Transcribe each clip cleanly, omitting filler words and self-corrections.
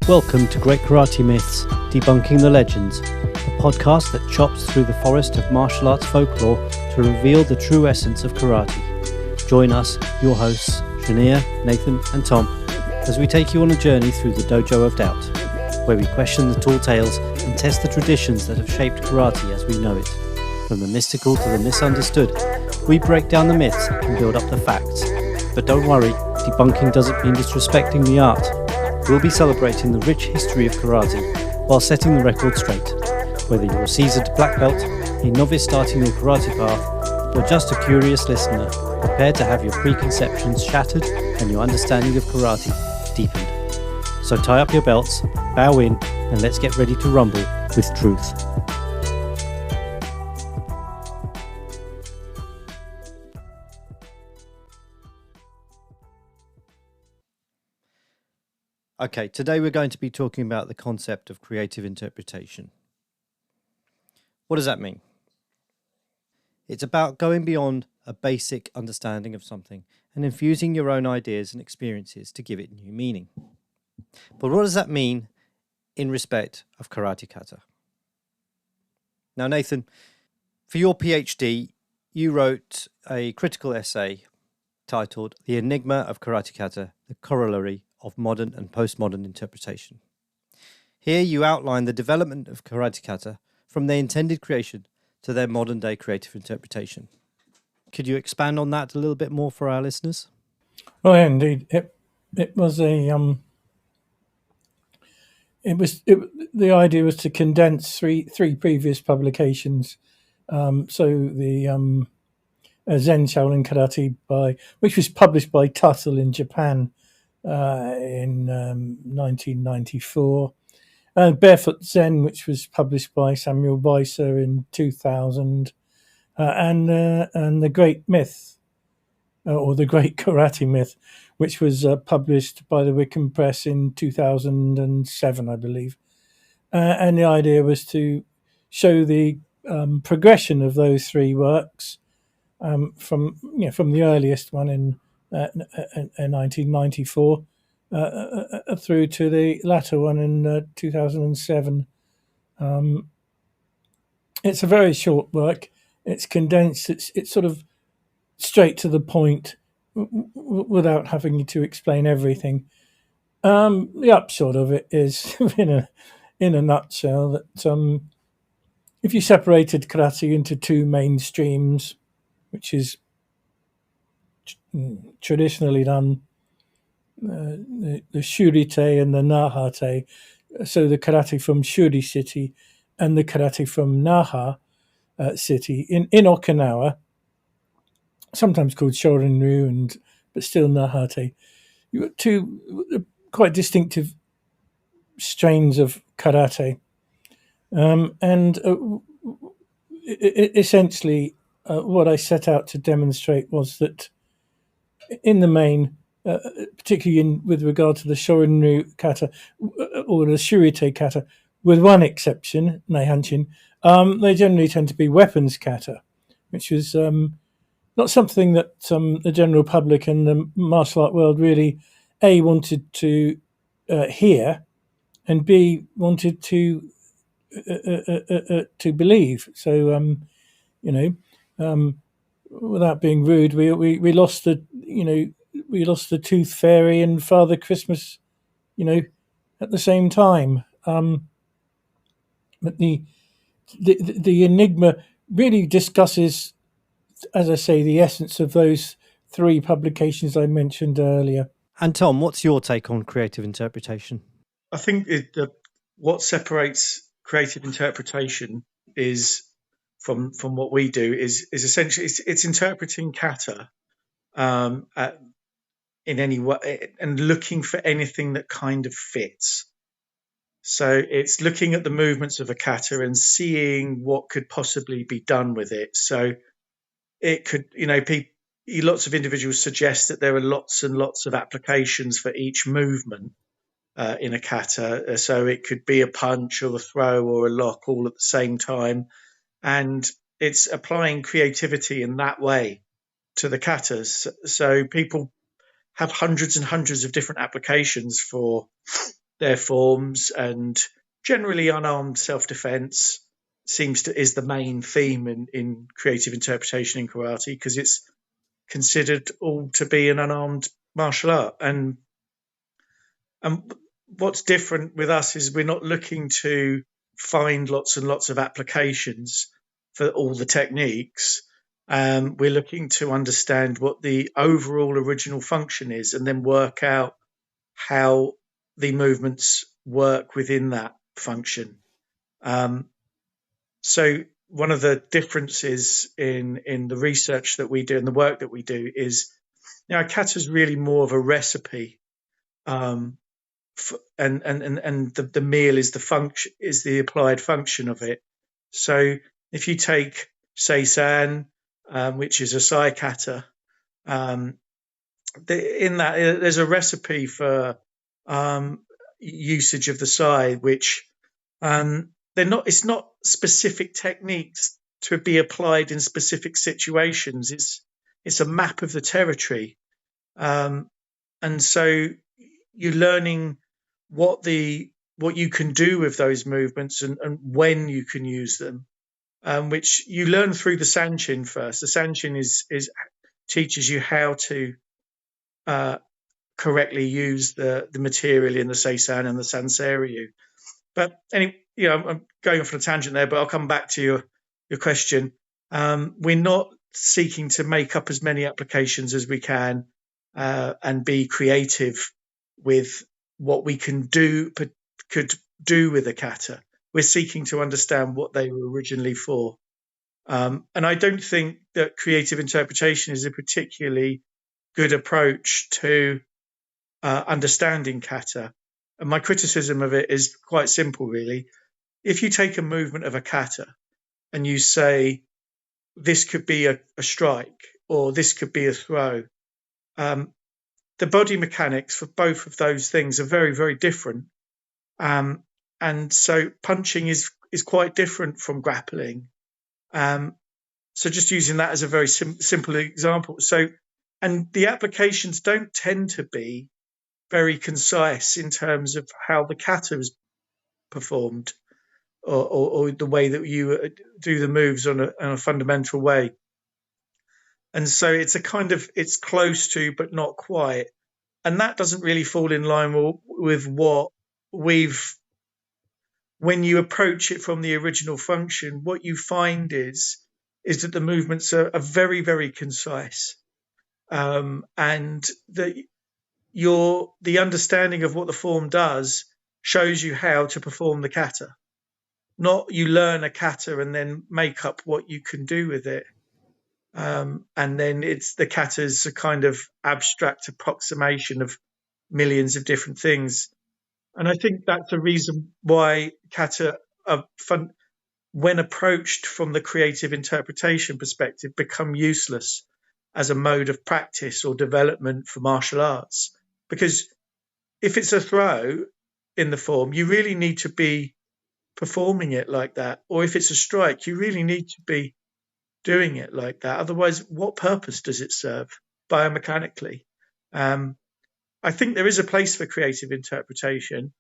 Welcome to Great Karate Myths, Debunking the Legends, a podcast that chops through the forest of martial arts folklore to reveal the true essence of karate. Join us, your hosts, Shania, Nathan and Tom, as we take you on a journey through the dojo of doubt, where we question the tall tales and test the traditions that have shaped karate as we know it. From the mystical to the misunderstood, we break down the myths and build up the facts. But don't worry, debunking doesn't mean disrespecting the art. We'll be celebrating the rich history of karate while setting the record straight. Whether you're a seasoned black belt, a novice starting your karate path, or just a curious listener, prepare to have your preconceptions shattered and your understanding of karate deepened. So tie up your belts, bow in, and let's get ready to rumble with truth. Okay, today we're going to be talking about the concept of creative interpretation. What does that mean? It's about going beyond a basic understanding of something and infusing your own ideas and experiences to give it new meaning. But what does that mean in respect of karate kata? Now, Nathan, for your PhD, you wrote a critical essay titled The Enigma of Karate Kata, the Corollary of Modern and Postmodern Interpretation. Here you outline the development of karate kata from their intended creation to their modern day creative interpretation. Could you expand on that a little bit more for our listeners? Well, indeed, it was the idea was to condense three previous publications. So the Zen Shaolin Karate which was published by Tuttle in Japan in 1994, and Barefoot Zen, which was published by Samuel Weiser in 2000, and the Great Myth, or the Great Karate Myth, which was published by the Wickham Press in 2007, I believe. And the idea was to show the progression of those three works from the earliest one in 1994 through to the latter one in 2007. It's a very short work. It's condensed. It's sort of straight to the point without having to explain everything. The upshot of it is, in a nutshell, that if you separated karate into two main streams, which is traditionally done, the Shurite and the Nahate, so the karate from Shuri City and the karate from Naha City in Okinawa, sometimes called Shorin-ryu, but still Nahate. You got two quite distinctive strains of karate, and essentially what I set out to demonstrate was that in the main, particularly with regard to the Shorin-ryu kata or the Shurite kata, with one exception, Neihanshin, they generally tend to be weapons kata, which is not something that the general public and the martial art world really wanted to hear, and B wanted to believe. So without being rude, we lost the Tooth Fairy and Father Christmas, at the same time. But the enigma really discusses, as I say, the essence of those three publications I mentioned earlier. And Tom, what's your take on creative interpretation? I think what separates creative interpretation is from what we do is essentially it's interpreting kata in any way and looking for anything that kind of fits. So it's looking at the movements of a kata and seeing what could possibly be done with it. So it could, lots of individuals suggest that there are lots and lots of applications for each movement in a kata. So it could be a punch or a throw or a lock all at the same time. And it's applying creativity in that way to the katas. So people have hundreds and hundreds of different applications for their forms, and generally unarmed self-defense is the main theme in creative interpretation in karate, because it's considered all to be an unarmed martial art. And what's different with us is we're not looking to find lots and lots of applications for all the techniques. We're looking to understand what the overall original function is, and then work out how the movements work within that function. So one of the differences in the research that we do and the work that we do is, kata is really more of a recipe, and the meal is the function, is the applied function of it. So if you take seisan, which is a sai kata, in that there's a recipe for usage of the sai, which it's not specific techniques to be applied in specific situations. It's a map of the territory, and so you're learning what you can do with those movements, and when you can use them, which you learn through the sanshin first. The sanshin teaches you how to correctly use the material in the seisan and the sanseiryu. But anyway, I'm going off on a tangent there, but I'll come back to your question. We're not seeking to make up as many applications as we can, and be creative with what we could do with a kata. We're seeking to understand what they were originally for. And I don't think that creative interpretation is a particularly good approach to understanding kata. And my criticism of it is quite simple, really. If you take a movement of a kata and you say, this could be a strike, or this could be a throw, the body mechanics for both of those things are very, very different. And so punching is quite different from grappling. So just using that as a very simple example. So, and the applications don't tend to be very concise in terms of how the kata is performed, or the way that you do the moves on a fundamental way. And so it's close to, but not quite. And that doesn't really fall in line with what when you approach it from the original function, what you find is that the movements are very, very concise. And the understanding of what the form does shows you how to perform the kata. Not you learn a kata and then make up what you can do with it. And then the kata is a kind of abstract approximation of millions of different things. And I think that's a reason why kata are fun, when approached from the creative interpretation perspective, become useless as a mode of practice or development for martial arts. Because if it's a throw in the form, you really need to be performing it like that. Or if it's a strike, you really need to be doing it like that. Otherwise, what purpose does it serve biomechanically? I think there is a place for creative interpretation,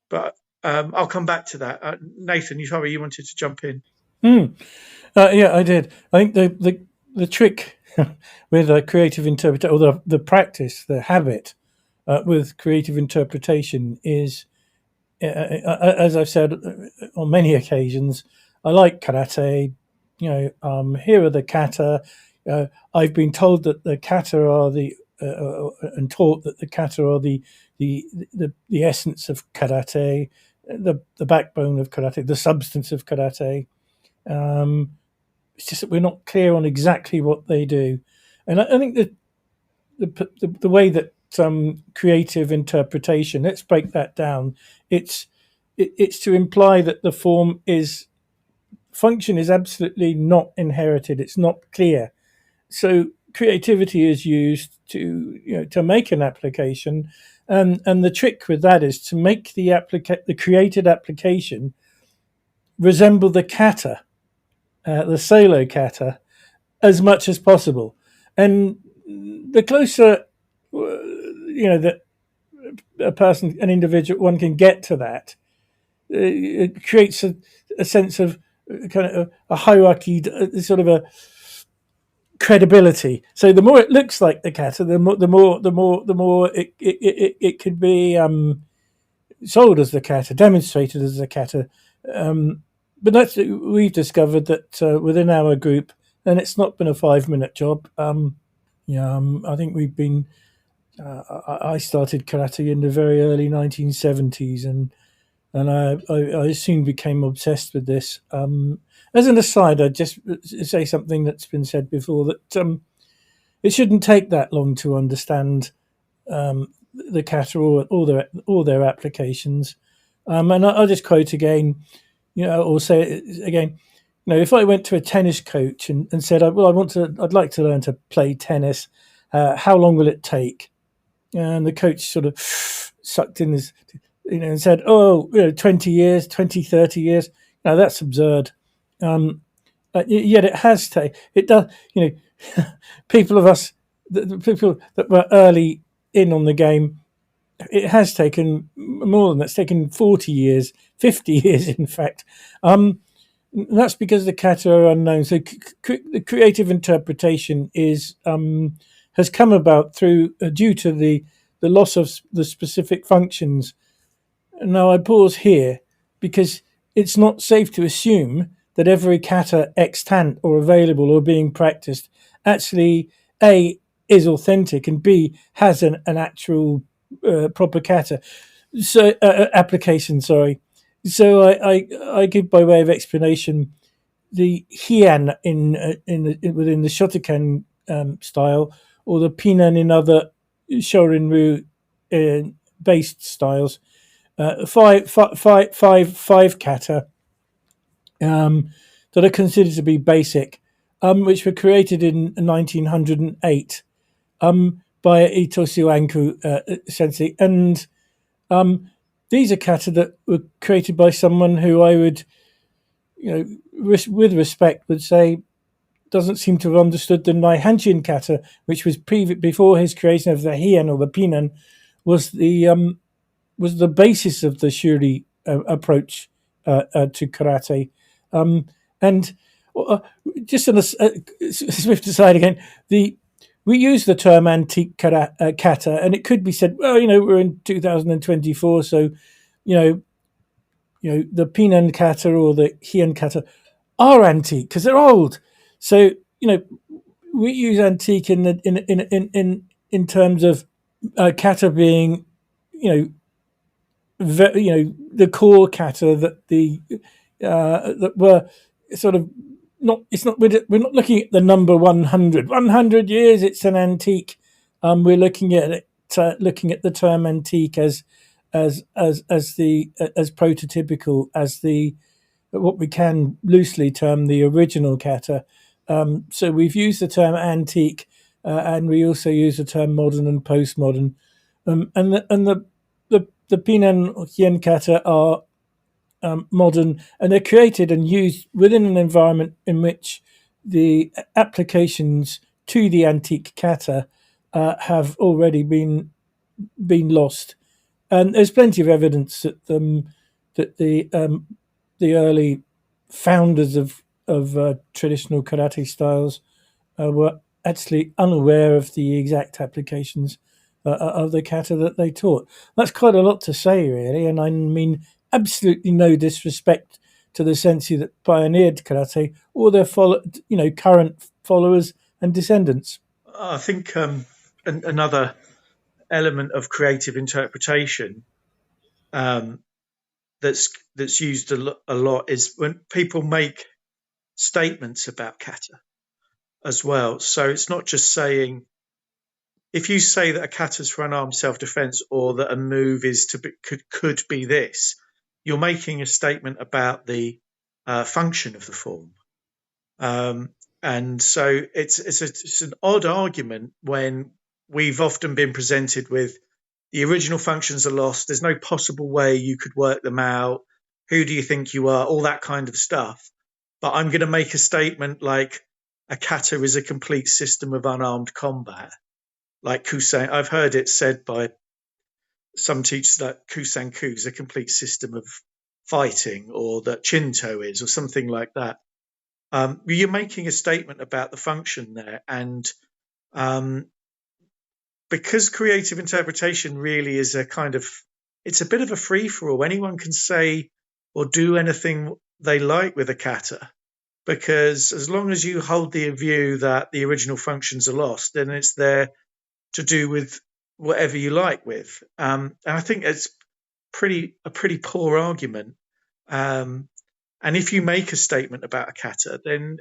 but I'll come back to that. Nathan, you wanted to jump in. Yeah, I did. I think the trick with a creative interpretation, or the practice, the habit with creative interpretation is, as I've said on many occasions, I like karate. Here are the kata. I've been told that the kata are and taught that the kata are the essence of karate, the backbone of karate, the substance of karate. It's just that we're not clear on exactly what they do, and I think that the way that creative interpretation. Let's break that down. It's to imply that the function is absolutely not inherited. It's not clear. So creativity is used to make an application, and the trick with that is to make the created application resemble the kata, the solo kata, as much as possible. And the closer that an individual, one can get to that, it creates a sense of kind of a hierarchy, sort of a credibility. So the more it looks like the kata, the more it could be sold as the kata, demonstrated as the kata. But we've discovered that within our group, and it's not been a 5-minute job. I think we've been. I started karate in the very early 1970s, and I soon became obsessed with this. As an aside, I'd just say something that's been said before, that it shouldn't take that long to understand the kata or all their applications. And I'll just quote again, or say it again. If I went to a tennis coach and said, "Well, I'd like to learn to play tennis. How long will it take?" And the coach sort of sucked in his, and said, 20 years, 20, 30 years. Now that's absurd. Yet it has taken, it does, people of us, the people that were early in on the game, it has taken more than that. It's taken 40 years, 50 years, in fact. That's because the kata are unknown. So the creative interpretation has come about due to the loss of the specific functions. Now I pause here because it's not safe to assume that every kata extant or available or being practiced actually A is authentic and B has an actual proper kata application. Sorry. So I give, by way of explanation, the Heian within the Shotokan style, or the Pinan in other Shorin-ryu based styles. Five kata that are considered to be basic, which were created in 1908 by Itosu Anku sensei, and these are kata that were created by someone who I would, with respect, would say doesn't seem to have understood the Naihanshin kata, which was before his creation of the Heian or the Pinan, was the basis of the Shuri approach to karate. And just on a swift aside again, we use the term antique kata, and it could be said, well, we're in 2024, so the Pinan kata or the Heian kata are antique because they're old. So we use antique in terms of kata being the core kata that were sort of not. It's not. We're not looking at the number 100. 100 years. It's an antique. We're looking at it. Looking at the term antique as prototypical, as what we can loosely term the original kata. So we've used the term antique, and we also use the term modern and postmodern. The Pinan Hien kata are modern, and they're created and used within an environment in which the applications to the antique kata have already been lost. And there's plenty of evidence that the early founders of traditional karate styles were actually unaware of the exact applications of the kata that they taught. That's quite a lot to say, really, and I mean absolutely no disrespect to the sensei that pioneered karate or their current followers and descendants. I think another element of creative interpretation that's used a lot is when people make statements about kata as well. So it's not just saying, if you say that a kata is for unarmed self-defense or that a move is could be this, you're making a statement about the function of the form. And so it's an odd argument when we've often been presented with the original functions are lost. There's no possible way you could work them out. Who do you think you are? All that kind of stuff. But I'm going to make a statement like a kata is a complete system of unarmed combat. Like Kusain, I've heard it said by some teach that Kusanku is a complete system of fighting, or that Chinto is, or something like that. You're making a statement about the function there, and um, because creative interpretation really is it's a bit of a free for all. Anyone can say or do anything they like with a kata, because as long as you hold the view that the original functions are lost, then it's there to do with whatever you like with. And I think it's a pretty poor argument. Um, and if you make a statement about a kata, then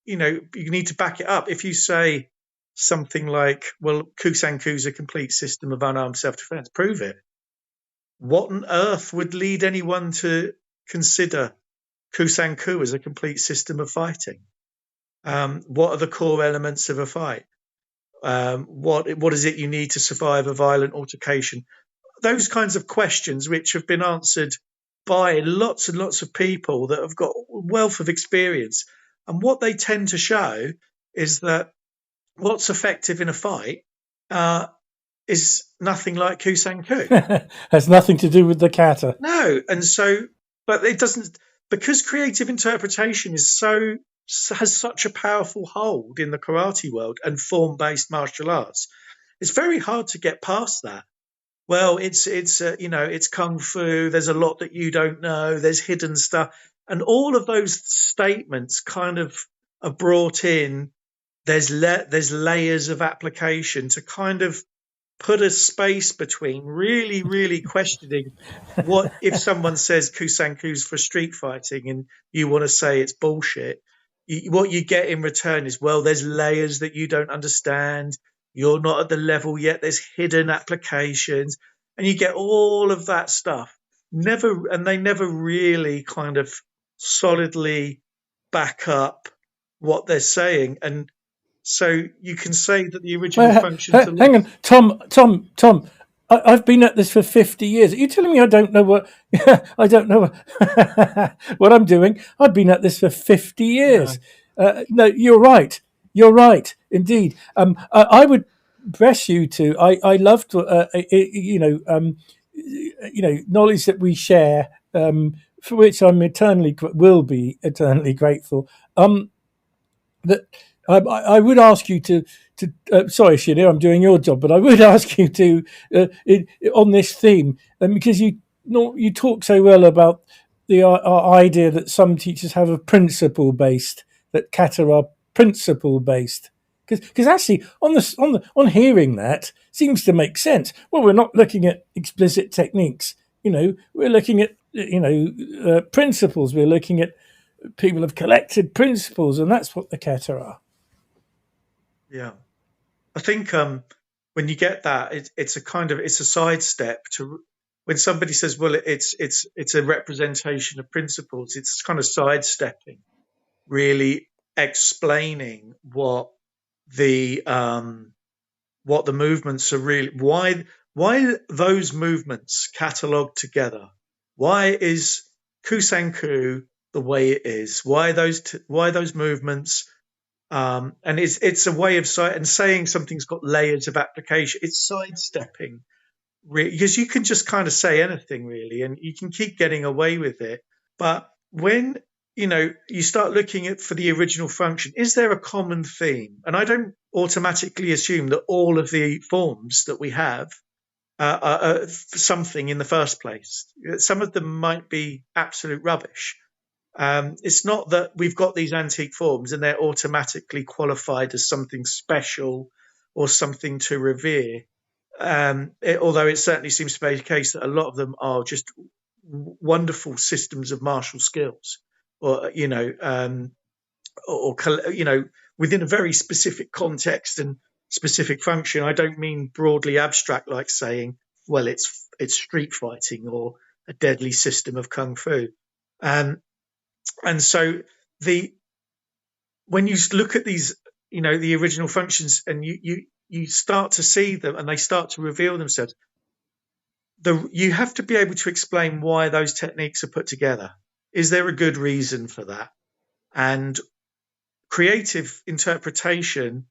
you need to back it up. If you say something like, "Well, Kusanku is a complete system of unarmed self-defense," prove it. What on earth would lead anyone to consider Kusanku as a complete system of fighting? What are the core elements of a fight? What is it you need to survive a violent altercation? Those kinds of questions, which have been answered by lots and lots of people that have got a wealth of experience. And what they tend to show is that what's effective in a fight is nothing like Kusanku. Has nothing to do with the kata. No, and so, but it doesn't, because creative interpretation has such a powerful hold in the karate world and form-based martial arts. It's very hard to get past that. Well, it's kung fu. There's a lot that you don't know. There's hidden stuff, and all of those statements kind of are brought in. There's layers of application to kind of put a space between really, really questioning what if someone says Kusanku's for street fighting and you want to say it's bullshit. What you get in return is, well, there's layers that you don't understand. You're not at the level yet. There's hidden applications, and you get all of that stuff. They never really kind of solidly back up what they're saying. And so you can say that the original functions are lost. Hang on, Tom. I've been at this for 50 years. Are you telling me I don't know what I don't know what I'm doing? I've been at this for 50 years. No, you're right. You're right, indeed. I would press you to. I love to. Knowledge that we share, for which I'm will be eternally grateful. That I would ask you to sorry, Sheila, I'm doing your job, but I would ask you to on this theme, because you talk so well about the idea that some teachers have a principle based, that kata are principle based. Because actually, on hearing that, seems to make sense. Well, we're not looking at explicit techniques. We're looking at principles. We're looking at people have collected principles, and that's what the kata are. Yeah, I think when you get that, it's a sidestep to when somebody says, "Well, it's a representation of principles." It's kind of sidestepping, really explaining the movements are really, why those movements catalogued together. Why is Kusanku the way it is? Why those movements? And it's a way of saying something's got layers of application. It's sidestepping, because you can just kind of say anything really, and you can keep getting away with it. But when you start looking at for the original function, is there a common theme? And I don't automatically assume that all of the forms that we have are something in the first place. Some of them might be absolute rubbish. It's not that we've got these antique forms and they're automatically qualified as something special or something to revere. Although it certainly seems to be the case that a lot of them are just wonderful systems of martial skills, or within a very specific context and specific function. I don't mean broadly abstract, like saying, well, it's street fighting or a deadly system of kung fu. And so when you look at these, the original functions, and you start to see them and they start to reveal themselves, you have to be able to explain why those techniques are put together. Is there a good reason for that? And creative interpretation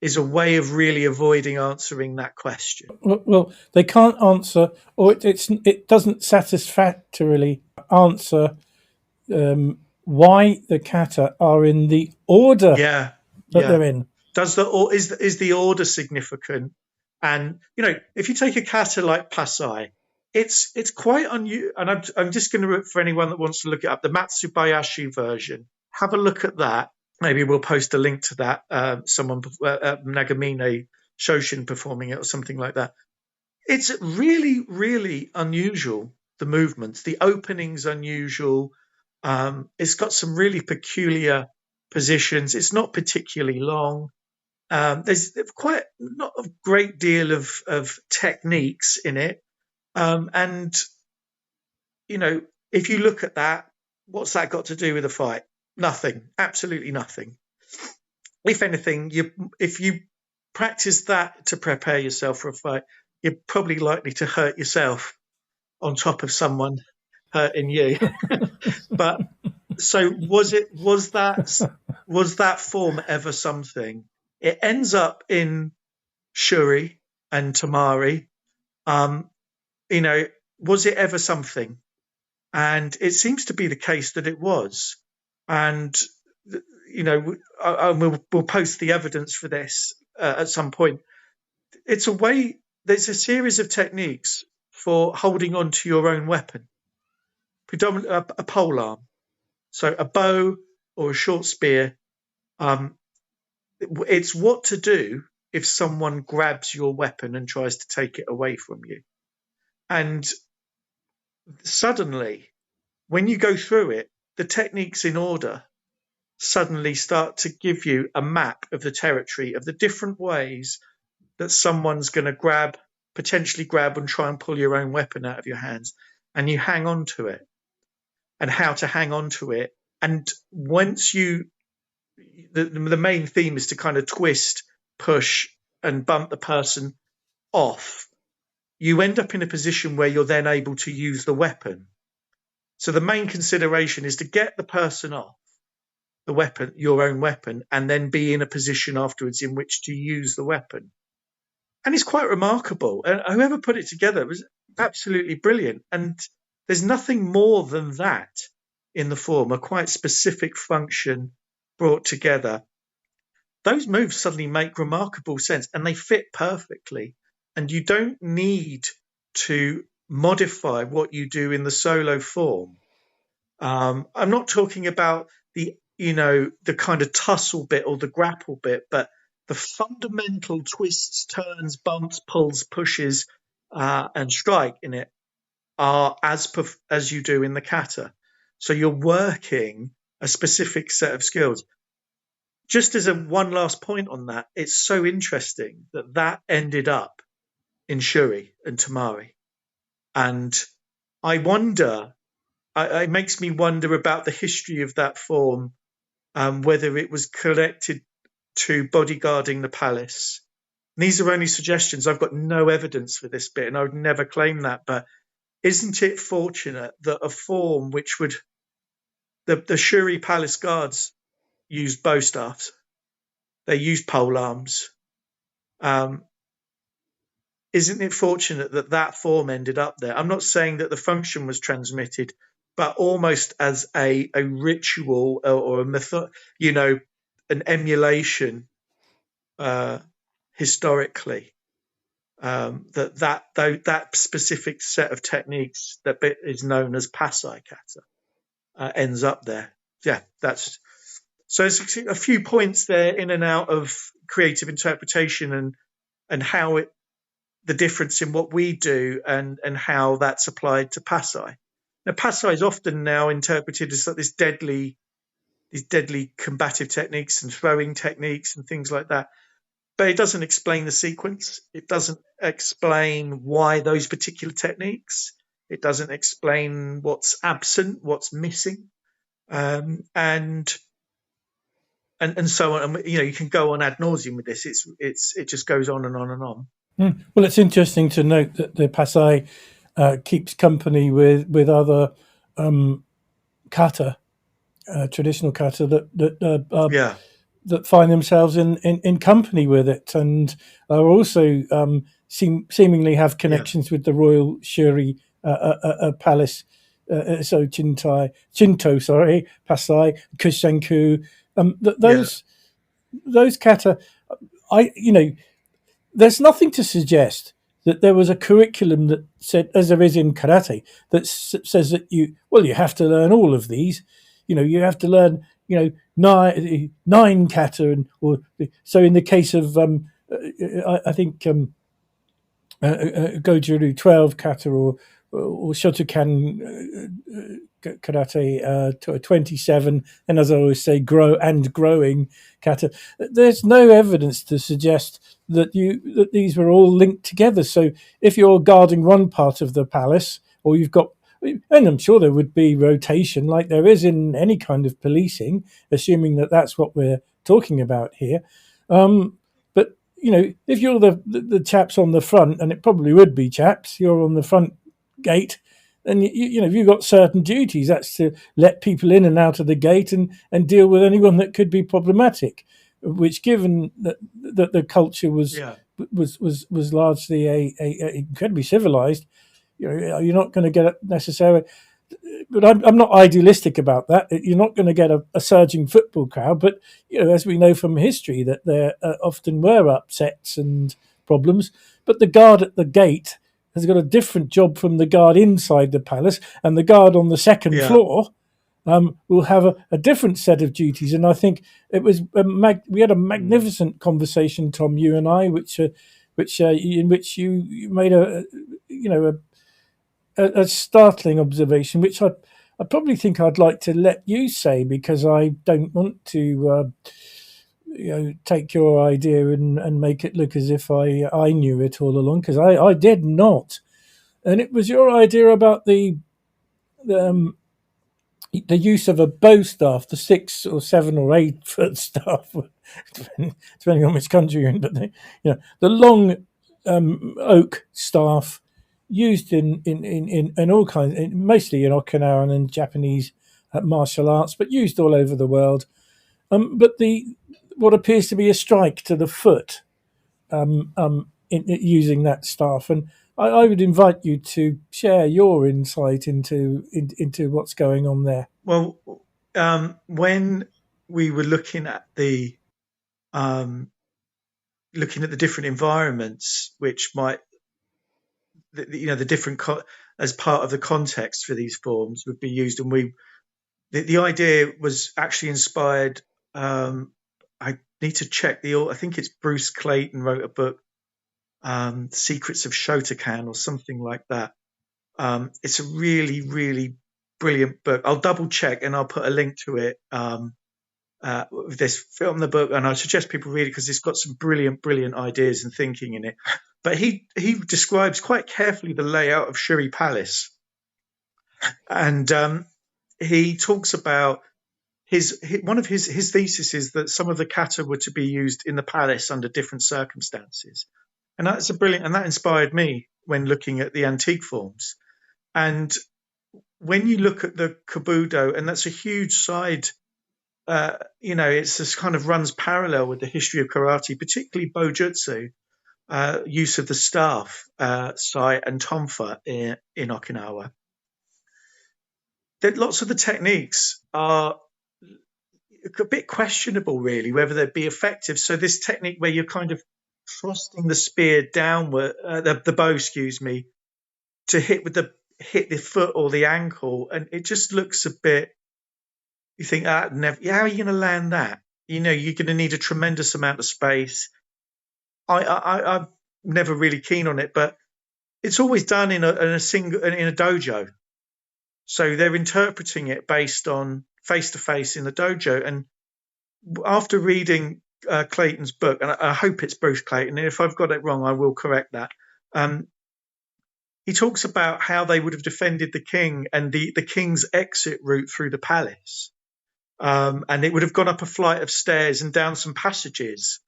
is a way of really avoiding answering that question. Well, they can't answer, or it doesn't satisfactorily answer why the kata are in the order Yeah, that yeah. they're in. Is the order significant? And if you take a kata like Pasai, it's quite unusual. And I'm just going to, for anyone that wants to look it up, the Matsubayashi version. Have a look at that. Maybe we'll post a link to that. Someone, Nagamine Shoshin, performing it or something like that. It's really, really unusual. The movements, the opening's unusual. It's got some really peculiar positions. It's not particularly long. There's quite not a great deal of techniques in it. And if you look at that, what's that got to do with a fight? Nothing. Absolutely nothing. If anything, if you practice that to prepare yourself for a fight, you're probably likely to hurt yourself on top of someone hurting you. But so was that form ever something? It ends up in Shuri and Tamari. Was it ever something? And it seems to be the case that it was. And we'll post the evidence for this at some point. It's a way. There's a series of techniques for holding on to your own weapon, predominantly a pole arm, so a bow or a short spear. It's what to do if someone grabs your weapon and tries to take it away from you. And suddenly, when you go through it, the techniques in order suddenly start to give you a map of the territory of the different ways that someone's going to potentially grab and try and pull your own weapon out of your hands. And you hang on to it, and how to hang on to it. And once the main theme is to kind of twist, push, and bump the person off. You end up in a position where you're then able to use the weapon. So the main consideration is to get the person off the weapon, your own weapon, and then be in a position afterwards in which to use the weapon. And it's quite remarkable. And whoever put it together was absolutely brilliant. And there's nothing more than that in the form, a quite specific function brought together. Those moves suddenly make remarkable sense and they fit perfectly. And you don't need to modify what you do in the solo form. I'm not talking about the kind of tussle bit or the grapple bit, but the fundamental twists, turns, bumps, pulls, pushes, and strike in it are as you do in the kata. So you're working a specific set of skills. Just as one last point on that, it's so interesting that ended up in Shuri and Tamari. And I wonder, it makes me wonder about the history of that form, whether it was connected to bodyguarding the palace. And these are only suggestions. I've got no evidence for this bit, and I would never claim that. But isn't it fortunate that a form which would the Shuri palace guards used bow staffs, they used pole arms. Isn't it fortunate that form ended up there? I'm not saying that the function was transmitted, but almost as a ritual or a method, an emulation historically. That specific set of techniques that is known as Pasai Kata ends up there. Yeah, so there's a few points there in and out of creative interpretation and how the difference in what we do and how that's applied to Pasai. Now, Pasai is often now interpreted as like these deadly combative techniques and throwing techniques and things like that. But it doesn't explain the sequence. It doesn't explain why those particular techniques. It doesn't explain what's absent, what's missing, and so on. And, you can go on ad nauseum with this. It just goes on and on and on. Well, it's interesting to note that the Pasai keeps company with other kata, traditional kata that that find themselves in company with it, and are also seemingly have connections with the royal Shuri palace. So Shinto, sorry, Pasai, Kushenku, those kata. There's nothing to suggest that there was a curriculum that said, as there is in karate, that says that you have to learn all of these. You have to learn, nine kata, so in the case of, I think Gojuru 12 kata or Shotokan karate 27, and as I always say, growing kata. There's no evidence to suggest that these were all linked together. So if you're guarding one part of the palace, or you've got, and I'm sure there would be rotation like there is in any kind of policing, assuming that that's what we're talking about here. But if you're the chaps on the front, and it probably would be chaps, you're on the front gate, and you've got certain duties. That's to let people in and out of the gate, and deal with anyone that could be problematic. Which, given that the culture was largely a incredibly civilized, you're not going to get necessarily. But I'm not idealistic about that. You're not going to get a surging football crowd, but as we know from history, that there often were upsets and problems. But the guard at the gate has got a different job from the guard inside the palace, and the guard on the second floor will have a different set of duties. And I think it was we had a magnificent conversation, Tom, you and I, in which you made a startling observation, which I probably think I'd like to let you say, because I don't want to take your idea and make it look as if I knew it all along, because I did not. And it was your idea about the use of a bow staff, the 6 or 7 or 8 foot staff, depending on which country you're in, but the long oak staff used in all kinds, mostly in Okinawan and Japanese martial arts, but used all over the world. But what appears to be a strike to the foot in using that staff, and I would invite you to share your insight into what's going on there. Well, when we were looking at the different environments, which might, the different as part of the context for these forms would be used, and the idea was actually inspired. I need to check I think it's Bruce Clayton wrote a book, Secrets of Shotokan or something like that. It's a really, really brilliant book. I'll double check and I'll put a link to it with this film, the book, and I suggest people read it because it's got some brilliant, brilliant ideas and thinking in it. But he describes quite carefully the layout of Shuri Palace, and he talks about one of his thesis is that some of the kata were to be used in the palace under different circumstances, and that's that inspired me when looking at the antique forms. And when you look at the Kabudo, and that's a huge side, it's this kind of runs parallel with the history of karate, particularly Bojutsu, use of the staff, sai and tonfa in Okinawa. That lots of the techniques are a bit questionable, really, whether they'd be effective. So this technique where you're kind of thrusting the spear downward, the bow, to hit the foot or the ankle, and it just looks a bit. You think, never. How are you going to land that? You're going to need a tremendous amount of space. I'm never really keen on it, but it's always done in a dojo. So they're interpreting it based on face to face in the dojo. And after reading Clayton's book, and I hope it's Bruce Clayton, and if I've got it wrong, I will correct that. He talks about how they would have defended the king and the king's exit route through the palace. And it would have gone up a flight of stairs and down some passages,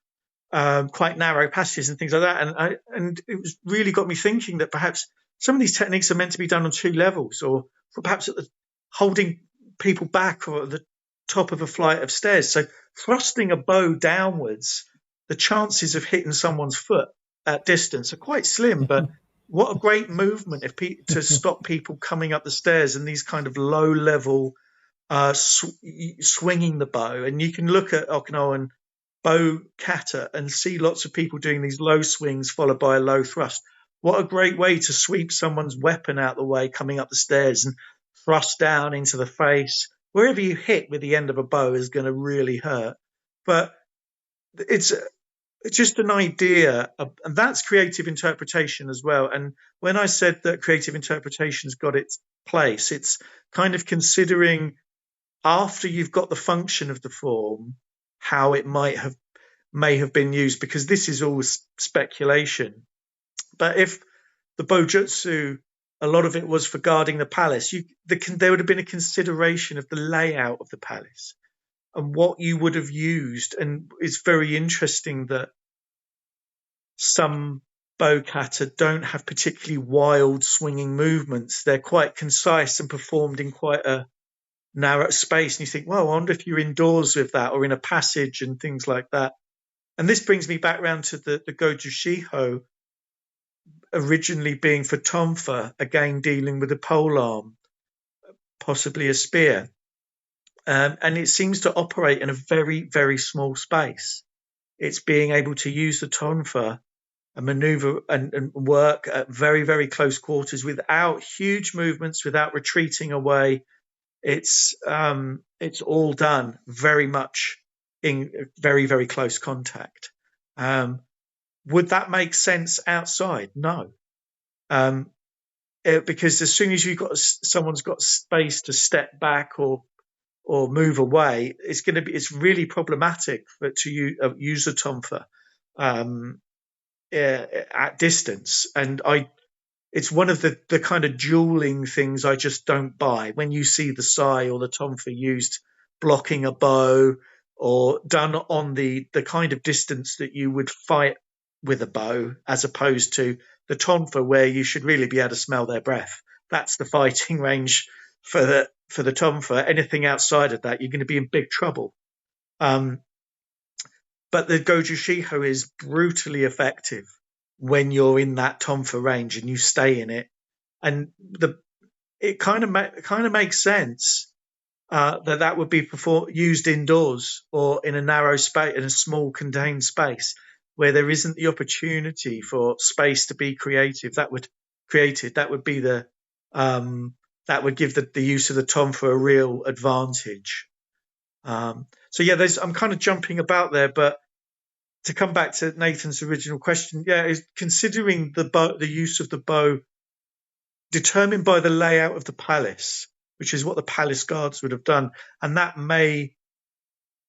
quite narrow passages and things like that. And it was really got me thinking that perhaps some of these techniques are meant to be done on 2 levels, or perhaps holding people back, or the top of a flight of stairs. So thrusting a bow downwards, the chances of hitting someone's foot at distance are quite slim. But what a great movement to stop people coming up the stairs in these kind of low level swinging the bow. And you can look at Okinawan bow kata and see lots of people doing these low swings followed by a low thrust. What a great way to sweep someone's weapon out the way coming up the stairs and thrust down into the face. Wherever you hit with the end of a bow is going to really hurt. But it's just an idea, and that's creative interpretation as well. And when I said that creative interpretation's got its place, it's kind of considering after you've got the function of the form, how it may have been used, because this is all speculation. But if the Bojutsu, a lot of it was for guarding the palace, there would have been a consideration of the layout of the palace and what you would have used. And it's very interesting that some bow kata don't have particularly wild swinging movements. They're quite concise and performed in quite a narrow space. And you think, well, I wonder if you're indoors with that or in a passage and things like that. And this brings me back round to the Goju Shiho originally being for tonfa, again dealing with a polearm, possibly a spear. And it seems to operate in a very, very small space. It's being able to use the tonfa and maneuver and work at very, very close quarters without huge movements, without retreating away. It's all done very much in very, very close contact. Would that make sense outside? No. Because as soon as someone's got space to step back or move away, it's really problematic to use a tonfa at distance. And it's one of the kind of dueling things I just don't buy. When you see the sai or the tonfa used blocking a bow or done on the kind of distance that you would fight with a bow, as opposed to the tonfa where you should really be able to smell their breath. That's the fighting range for the tonfa. Anything outside of that, you're going to be in big trouble. But the Goju Shiho is brutally effective when you're in that tonfa range and you stay in it. And it kind of makes sense that would be used indoors or in a narrow space, in a small contained space where there isn't the opportunity for space to be creative. That would be that would give the use of the tonfa a real advantage. So yeah, I'm kind of jumping about there, but to come back to Nathan's original question, is considering the use of the bow determined by the layout of the palace, which is what the palace guards would have done, and that may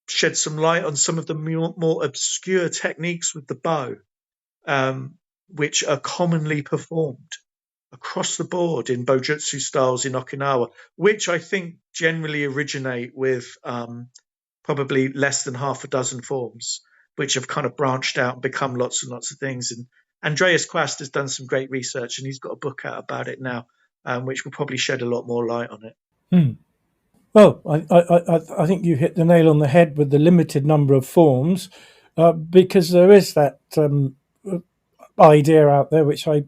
shed some light on some of the more obscure techniques with the bow, which are commonly performed across the board in Bojutsu styles in Okinawa, which I think generally originate with probably less than half a dozen forms, which have kind of branched out and become lots and lots of things. And Andreas Quast has done some great research, and he's got a book out about it now, which will probably shed a lot more light on it. Well, I think you hit the nail on the head with the limited number of forms, because there is that idea out there, which I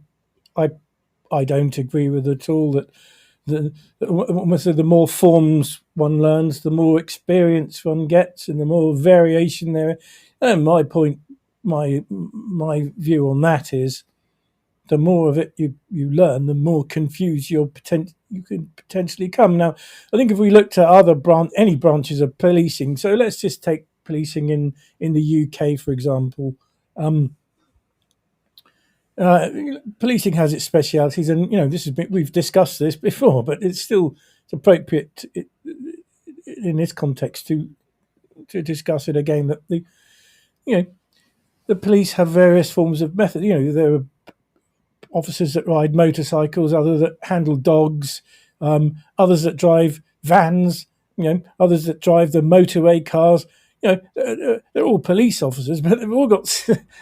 don't agree with at all, that the more forms one learns, the more experience one gets, and the more variation there is. And my view on that is, the more of it you learn, the more confused you can potentially come. Now, I think if we looked at any branches of policing, so let's just take policing in the UK, for example. Policing has its specialities, and we've discussed this before, but it's appropriate in this context to discuss it again. That the police have various forms of method. There are officers that ride motorcycles, others that handle dogs, others that drive vans, others that drive the motorway cars. They're all police officers, but they've all got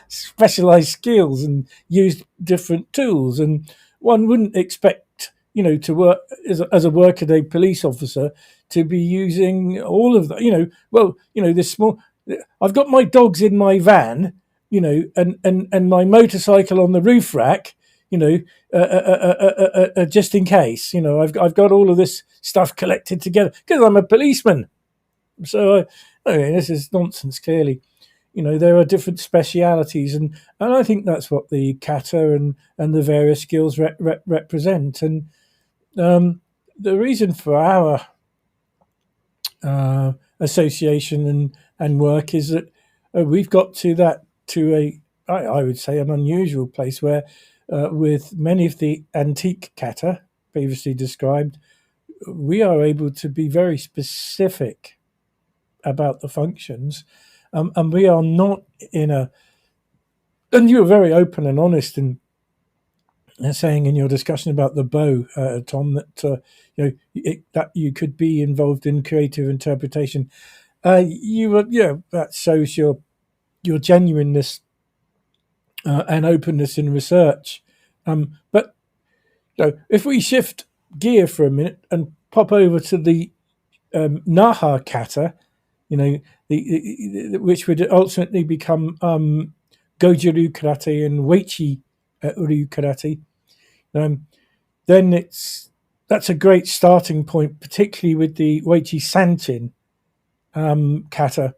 specialised skills and use different tools. And one wouldn't expect, to work as a workaday police officer to be using all of that. This small. I've got my dogs in my van, and my motorcycle on the roof rack, just in case. I've got all of this stuff collected together because I'm a policeman. So this is nonsense. Clearly, there are different specialities, and I think that's what the kata and the various skills represent. And the reason for our association and work is that we've got to I would say an unusual place where with many of the antique kata previously described, we are able to be very specific about the functions, and we are not in a. And you were very open and honest in saying in your discussion about the bow, Tom, that that you could be involved in creative interpretation. That shows your genuineness and openness in research. But if we shift gear for a minute and pop over to the Naha kata, which would ultimately become Goju-ryu karate and Weichi-ryu karate, then that's a great starting point, particularly with the Weichi Sanchin kata,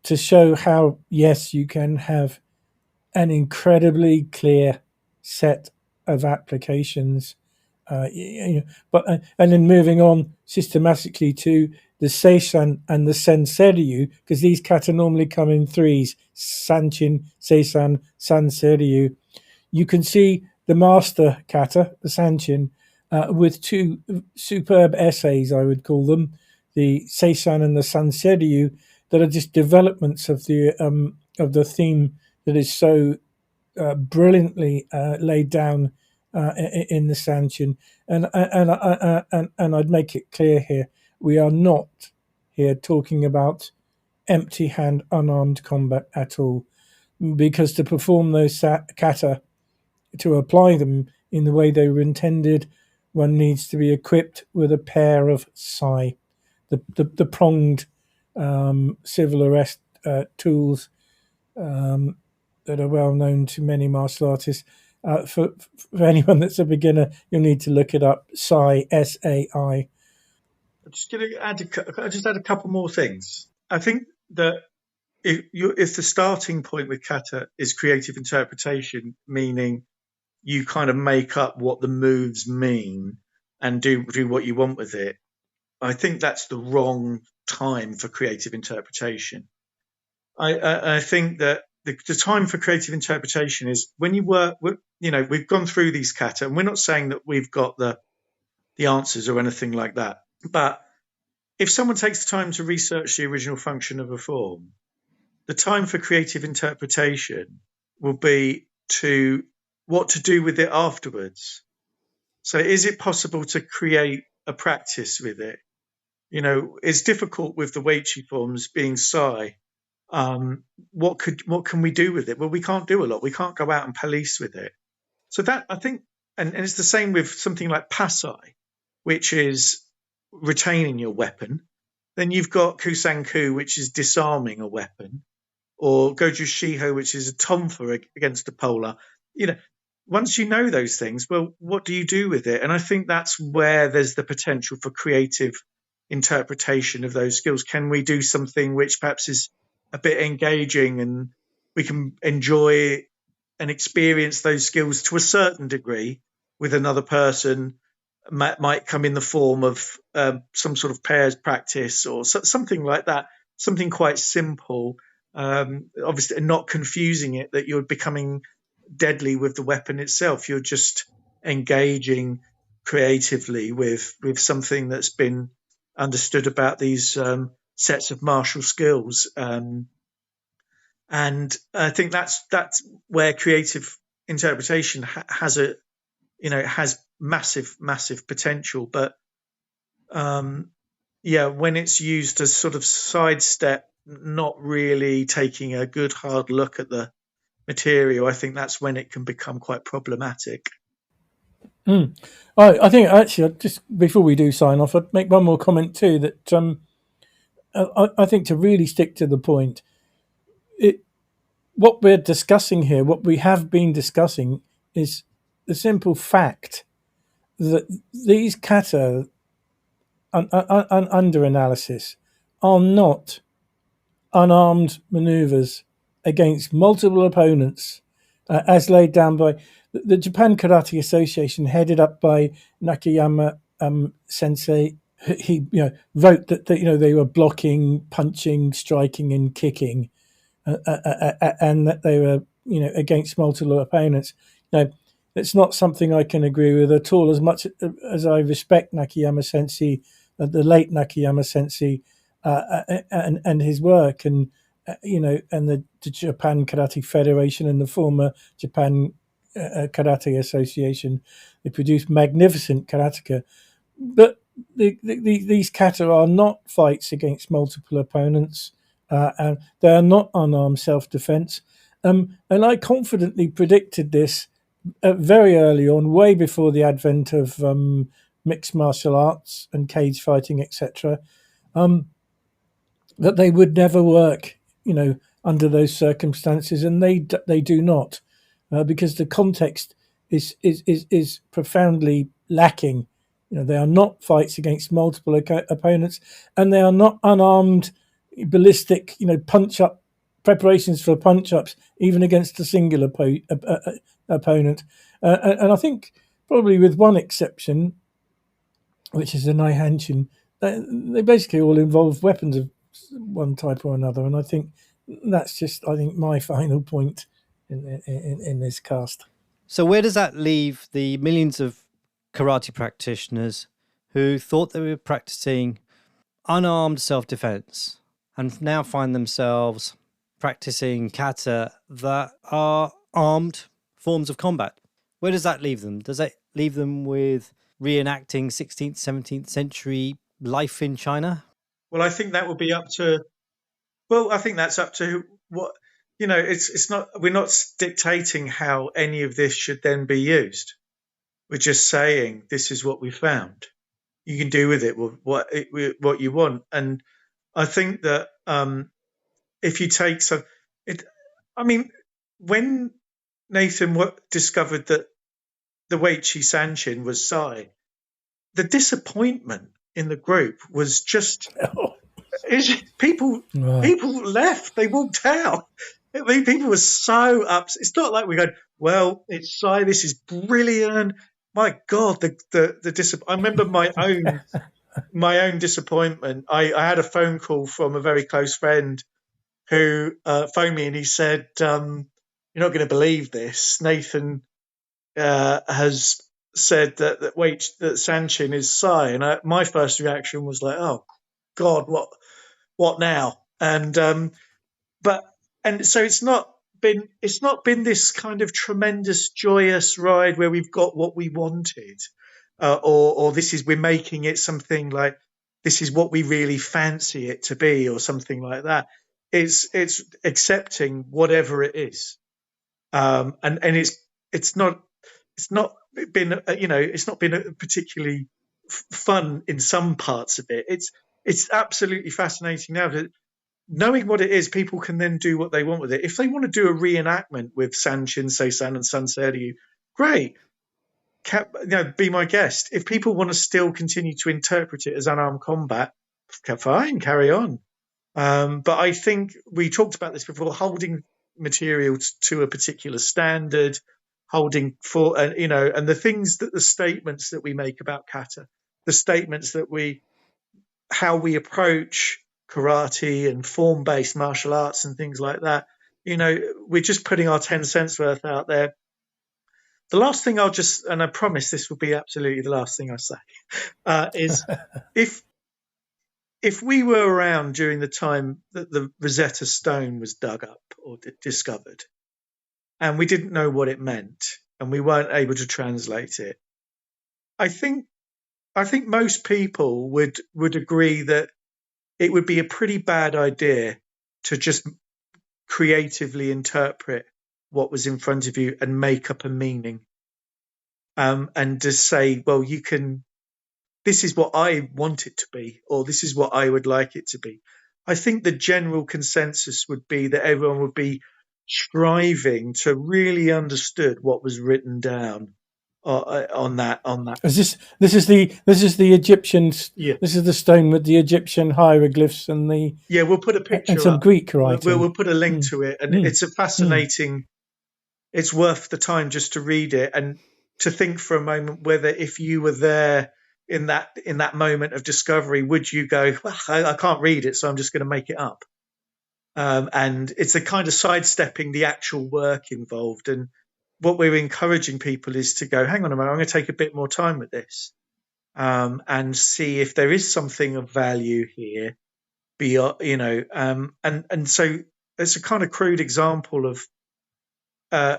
to show how, yes, you can have an incredibly clear set of applications. And then moving on systematically to the Seishan and the Senseryu, because these kata normally come in threes: Sanchin, Seisan, Sanseryu. You can see the master kata, the Sanchin, with two superb essays, I would call them, the Seisan and the Sanseryu, that are just developments of the theme that is so brilliantly laid down in the Sanchin. And I'd make it clear here, we are not here talking about empty hand, unarmed combat at all, because to perform those kata, to apply them in the way they were intended, one needs to be equipped with a pair of sai, the pronged civil arrest tools that are well known to many martial artists. For anyone that's a beginner, you'll need to look it up. Sai, SAI. I'm just going to add a couple more things. I think that if the starting point with kata is creative interpretation, meaning you kind of make up what the moves mean and do what you want with it, I think that's the wrong time for creative interpretation. I think that the time for creative interpretation is when you work. We've gone through these kata, and we're not saying that we've got the answers or anything like that. But if someone takes the time to research the original function of a form, the time for creative interpretation will be to what to do with it afterwards. So is it possible to create a practice with it? It's difficult with the Weichi forms being sai. What can we do with it? Well, we can't do a lot. We can't go out and police with it. So that, I think, and it's the same with something like pasai, which is retaining your weapon. Then you've got kusanku, which is disarming a weapon, or goju shiho, which is a tonfa against a polar. Once you know those things, well, what do you do with it? And I think that's where there's the potential for creative interpretation of those skills. Can we do something which perhaps is a bit engaging and we can enjoy and experience those skills to a certain degree with another person? Might come in the form of some sort of pairs practice or something like that, something quite simple, obviously not confusing it that you're becoming deadly with the weapon itself. You're just engaging creatively with something that's been understood about these sets of martial skills. And I think that's where creative interpretation has massive potential. But when it's used to sort of sidestep, not really taking a good hard look at the material, I think that's when it can become quite problematic. I think actually, just before we do sign off, I'd make one more comment too. That I think to really stick to the point, what we're discussing here, what we have been discussing, is the simple fact that these kata under analysis are not unarmed maneuvers against multiple opponents, as laid down by the Japan Karate Association, headed up by Nakayama Sensei. He wrote that they were blocking, punching, striking, and kicking, and that they were against multiple opponents. It's not something I can agree with at all. As much as I respect Nakayama Sensei, the late Nakayama Sensei, and his work, and and the Japan Karate Federation and the former Japan Karate Association, they produced magnificent karateka. But these kata are not fights against multiple opponents, and they are not unarmed self-defense. And I confidently predicted this very early on, way before the advent of mixed martial arts and cage fighting, etc., that they would never work, under those circumstances, and they do not, because the context is profoundly lacking. They are not fights against multiple opponents, and they are not unarmed, ballistic, punch up preparations for punch ups, even against a single opponent. And I think probably with one exception, which is the Naihanshin, they basically all involve weapons of one type or another. And I think that's just, my final point in this cast. So where does that leave the millions of karate practitioners who thought they were practicing unarmed self-defense and now find themselves practicing kata that are armed forms of combat? Where does that leave them? Does that leave them with reenacting 16th, 17th century life in China? Well, I think that would be up to. Well, I think that's up to what It's not. We're not dictating how any of this should then be used. We're just saying this is what we found. You can do with it what you want, and I think that if you take some, when Nathan discovered that the Weichi Sanshin was Sai, the disappointment in the group was just people left. They walked out. I mean, people were so upset. It's not like we go, well, it's Sai. This is brilliant. My God, I remember my own disappointment. I had a phone call from a very close friend who phoned me, and he said, "You're not going to believe this. Nathan has said that Sanchin is Sai," and my first reaction was like, "Oh God, what now?" And so it's not been this kind of tremendous joyous ride where we've got what we wanted, or we're making it something like this is what we really fancy it to be, or something like that. It's accepting whatever it is, and it's not been it's not been a particularly fun in some parts of it. It's absolutely fascinating now that knowing what it is, people can then do what they want with it. If they want to do a reenactment with Sanchin, Seisan, and Sanseiryu, great. Be my guest. If people want to still continue to interpret it as unarmed combat, fine, carry on. But I think we talked about this before, holding material to a particular standard, holding for, and the things the statements that we make about kata, the statements that how we approach karate and form-based martial arts and things like that, we're just putting our 10 cents worth out there. The last thing and I promise this will be absolutely the last thing I say, is if we were around during the time that the Rosetta Stone was dug up or discovered, and we didn't know what it meant, and we weren't able to translate it, I think most people would agree that it would be a pretty bad idea to just creatively interpret what was in front of you and make up a meaning. and just say, well, this is what I want it to be, or this is what I would like it to be. I think the general consensus would be that everyone would be striving to really understood what was written down on that. This is the Egyptians. Yeah. This is the stone with the Egyptian hieroglyphs and We'll put a picture and some up. Greek writing. We'll put a link to it, and it's a fascinating. It's worth the time just to read it and to think for a moment whether, if you were there in that moment of discovery, would you go, well, I can't read it, so I'm just going to make it up. And it's a kind of sidestepping the actual work involved. And what we're encouraging people is to go, hang on a minute, I'm going to take a bit more time with this, and see if there is something of value here. And so it's a kind of crude example of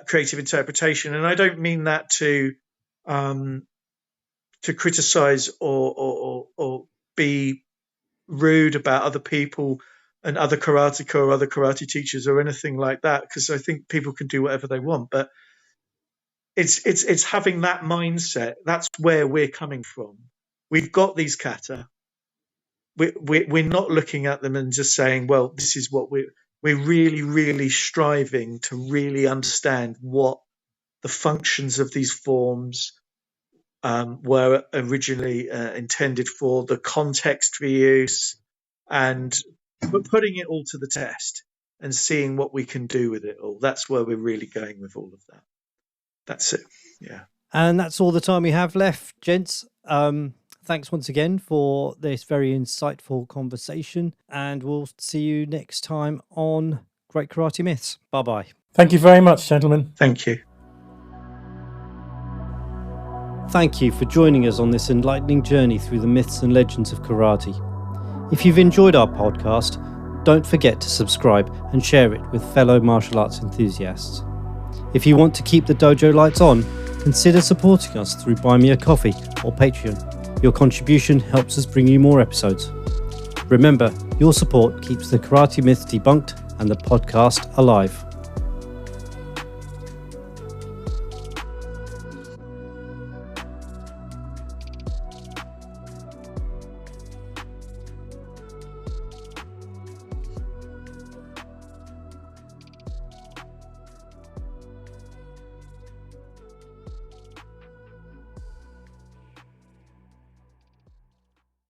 creative interpretation, and I don't mean that to criticize or be rude about other people and other karateka or other karate teachers or anything like that, because I think people can do whatever they want. But it's having that mindset. That's where we're coming from. We've got these kata. We're not looking at them and just saying, well, this is what we're really, really striving to really understand what the functions of these forms were originally intended for, the context for use, and putting it all to the test and seeing what we can do with it all. That's where we're really going with all of that. That's it. Yeah. And that's all the time we have left, gents. Thanks once again for this very insightful conversation, and we'll see you next time on Great Karate Myths. Bye-bye. Thank you very much, gentlemen. Thank you. Thank you for joining us on this enlightening journey through the myths and legends of karate. If you've enjoyed our podcast, don't forget to subscribe and share it with fellow martial arts enthusiasts. If you want to keep the dojo lights on, consider supporting us through Buy Me a Coffee or Patreon. Your contribution helps us bring you more episodes. Remember, your support keeps the karate myth debunked and the podcast alive.